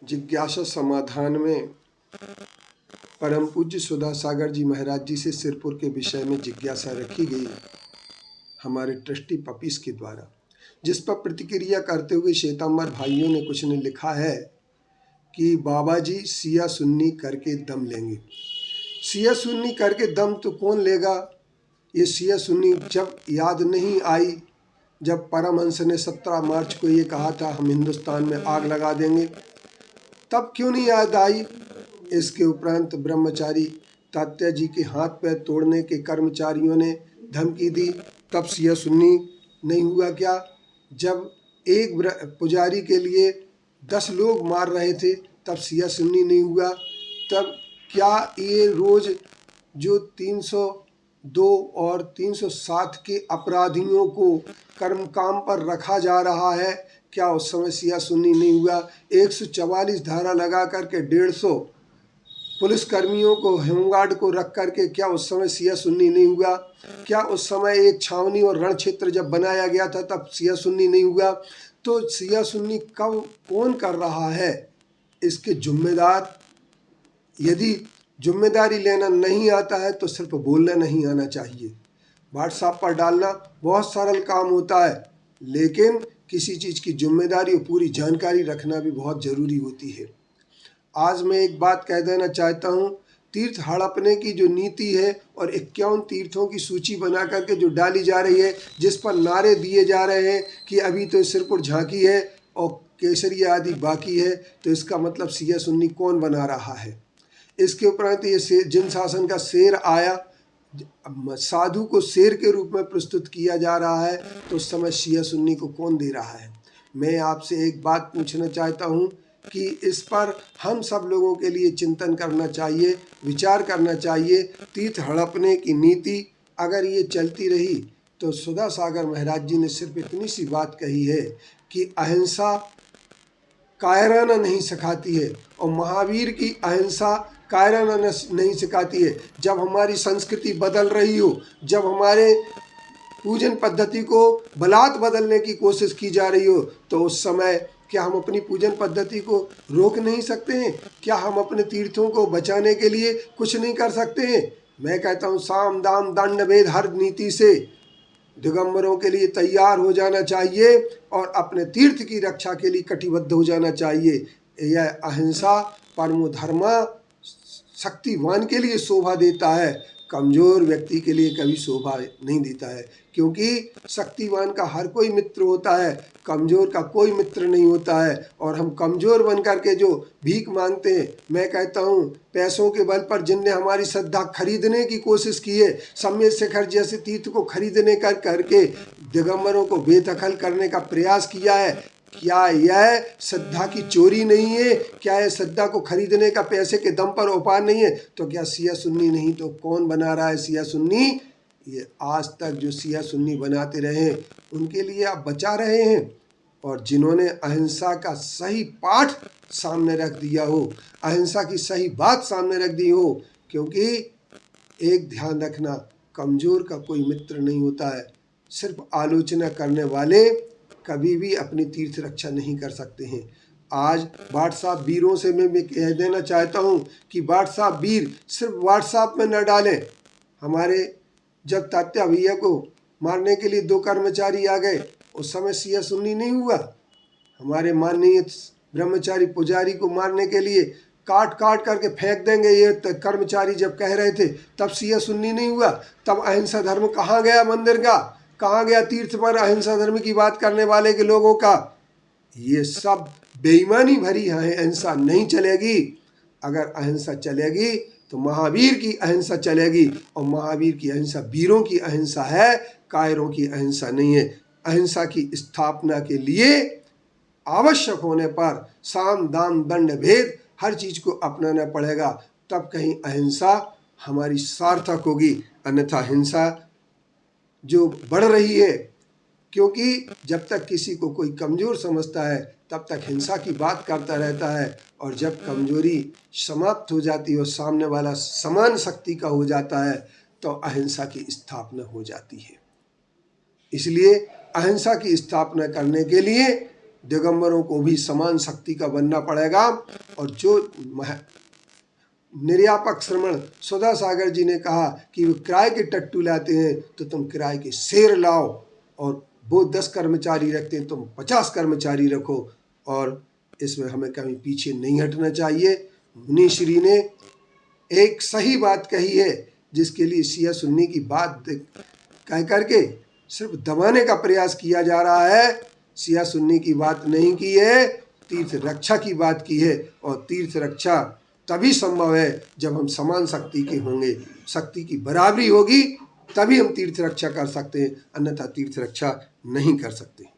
जिज्ञासा समाधान में परम पूज्य सुधा सागर जी महाराज जी से सिरपुर के विषय में जिज्ञासा रखी गई हमारे ट्रस्टी पपीस के द्वारा, जिस पर प्रतिक्रिया करते हुए श्वेतांबर भाइयों ने कुछ ने लिखा है कि बाबा जी सिया सुन्नी करके दम लेंगे। सिया सुन्नी करके दम तो कौन लेगा? ये सिया सुन्नी जब याद नहीं आई, जब परमहंस ने 17 मार्च को ये कहा था हम हिंदुस्तान में आग लगा देंगे, तब क्यों नहीं याद आई? इसके उपरांत ब्रह्मचारी तात्या जी के हाथ पैर तोड़ने के कर्मचारियों ने धमकी दी, तब सिया सुन्नी नहीं हुआ क्या? जब एक पुजारी के लिए 10 लोग मार रहे थे, तब सिया सुन्नी नहीं हुआ? तब क्या ये रोज़ जो 302 और 307 के अपराधियों को कर्म काम पर रखा जा रहा है, क्या उस समय सिया सुन्नी नहीं हुआ? 144 धारा लगा करके 150 पुलिसकर्मियों को, होमगार्ड को रख करके क्या उस समय सिया सुन्नी नहीं हुआ? क्या उस समय एक छावनी और रण क्षेत्र जब बनाया गया था तब सिया सुन्नी नहीं हुआ? तो सिया सुन्नी कब कौन कर रहा है? इसके जिम्मेदार, यदि जिम्मेदारी लेना नहीं आता है तो सिर्फ बोलना नहीं आना चाहिए। व्हाट्सएप पर डालना बहुत सरल काम होता है, लेकिन किसी चीज़ की जिम्मेदारी और पूरी जानकारी रखना भी बहुत ज़रूरी होती है। आज मैं एक बात कह देना चाहता हूँ, तीर्थ हड़पने की जो नीति है और 51 तीर्थों की सूची बना करके जो डाली जा रही है, जिस पर नारे दिए जा रहे हैं कि अभी तो सिरपुर झांकी है और केसरिया आदि बाकी है, तो इसका मतलब सिया सुन्नी कौन बना रहा है? इसके उपरांत ये जिन शासन का शेर आया, साधु को शेर के रूप में प्रस्तुत किया जा रहा है, तो उस समय सिया सुन्नी को कौन दे रहा है? मैं आपसे एक बात पूछना चाहता हूँ कि इस पर हम सब लोगों के लिए चिंतन करना चाहिए, विचार करना चाहिए। तीर्थ हड़पने की नीति अगर ये चलती रही तो सुधा सागर महाराज जी ने सिर्फ इतनी सी बात कही है कि अहिंसा कायराना नहीं सिखाती है, और महावीर की अहिंसा कायराना नहीं सिखाती है। जब हमारी संस्कृति बदल रही हो, जब हमारे पूजन पद्धति को बलात् बदलने की कोशिश की जा रही हो, तो उस समय क्या हम अपनी पूजन पद्धति को रोक नहीं सकते हैं? क्या हम अपने तीर्थों को बचाने के लिए कुछ नहीं कर सकते हैं? मैं कहता हूँ साम दाम दंड भेद हर नीति से दिगंबरों के लिए तैयार हो जाना चाहिए और अपने तीर्थ की रक्षा के लिए कटिबद्ध हो जाना चाहिए। यह अहिंसा परमो धर्मा शक्तिवान के लिए शोभा देता है, कमज़ोर व्यक्ति के लिए कभी शोभा नहीं देता है, क्योंकि शक्तिवान का हर कोई मित्र होता है, कमज़ोर का कोई मित्र नहीं होता है। और हम कमज़ोर बन कर के जो भीख मांगते हैं, मैं कहता हूँ पैसों के बल पर जिनने हमारी श्रद्धा खरीदने की कोशिश की है, सम्यक शिखर जैसे तीर्थ को खरीदने करके दिगंबरों को बेदखल करने का प्रयास किया है, क्या यह श्रद्धा की चोरी नहीं है? क्या यह श्रद्धा को खरीदने का पैसे के दम पर उपाय नहीं है? तो क्या सिया सुन्नी नहीं तो कौन बना रहा है सिया सुन्नी? ये आज तक जो सिया सुन्नी बनाते रहे उनके लिए आप बचा रहे हैं। और जिन्होंने अहिंसा का सही पाठ सामने रख दिया हो, अहिंसा की सही बात सामने रख दी हो, क्योंकि एक ध्यान रखना, कमज़ोर का कोई मित्र नहीं होता है। सिर्फ आलोचना करने वाले कभी भी अपनी तीर्थ रक्षा नहीं कर सकते हैं। आज व्हाट्सएप वीरों से मैं कह देना चाहता हूं कि व्हाट्सएप वीर सिर्फ व्हाट्सएप में न डालें। हमारे जब तात्या भैया को मारने के लिए 2 कर्मचारी आ गए, उस समय सिया सुन्नी नहीं हुआ? हमारे माननीय ब्रह्मचारी पुजारी को मारने के लिए काट काट करके फेंक देंगे ये कर्मचारी जब कह रहे थे, तब सिया सुन्नी नहीं हुआ? तब अहिंसा धर्म कहाँ गया? मंदिर का कहाँ गया? तीर्थ पर अहिंसा धर्म की बात करने वाले के लोगों का ये सब बेईमानी भरी है। अहिंसा नहीं चलेगी। अगर अहिंसा चलेगी तो महावीर की अहिंसा चलेगी, और महावीर की अहिंसा वीरों की अहिंसा है, कायरों की अहिंसा नहीं है। अहिंसा की स्थापना के लिए आवश्यक होने पर साम दाम दंड भेद हर चीज को अपनाना पड़ेगा, तब कहीं अहिंसा हमारी सार्थक होगी। अन्यथा हिंसा जो बढ़ रही है, क्योंकि जब तक किसी को कोई कमज़ोर समझता है तब तक हिंसा की बात करता रहता है, और जब कमजोरी समाप्त हो जाती है और सामने वाला समान शक्ति का हो जाता है तो अहिंसा की स्थापना हो जाती है। इसलिए अहिंसा की स्थापना करने के लिए दिगंबरों को भी समान शक्ति का बनना पड़ेगा। और जो निर्यापक श्रमण सुधा सागर जी ने कहा कि वो किराए के टट्टू लाते हैं, तो तुम किराए के शेर लाओ, और वो 10 कर्मचारी रखते हैं, तुम 50 कर्मचारी रखो, और इसमें हमें कहीं पीछे नहीं हटना चाहिए। मुनि श्री ने एक सही बात कही है, जिसके लिए शिया सुन्नी की बात कह करके सिर्फ दबाने का प्रयास किया जा रहा है। शिया सुन्नी की बात नहीं की है, तीर्थ रक्षा की बात की है। और तीर्थ रक्षा तभी संभव है जब हम समान शक्ति के होंगे, शक्ति की बराबरी होगी, तभी हम तीर्थ रक्षा कर सकते हैं, अन्यथा तीर्थ रक्षा नहीं कर सकते।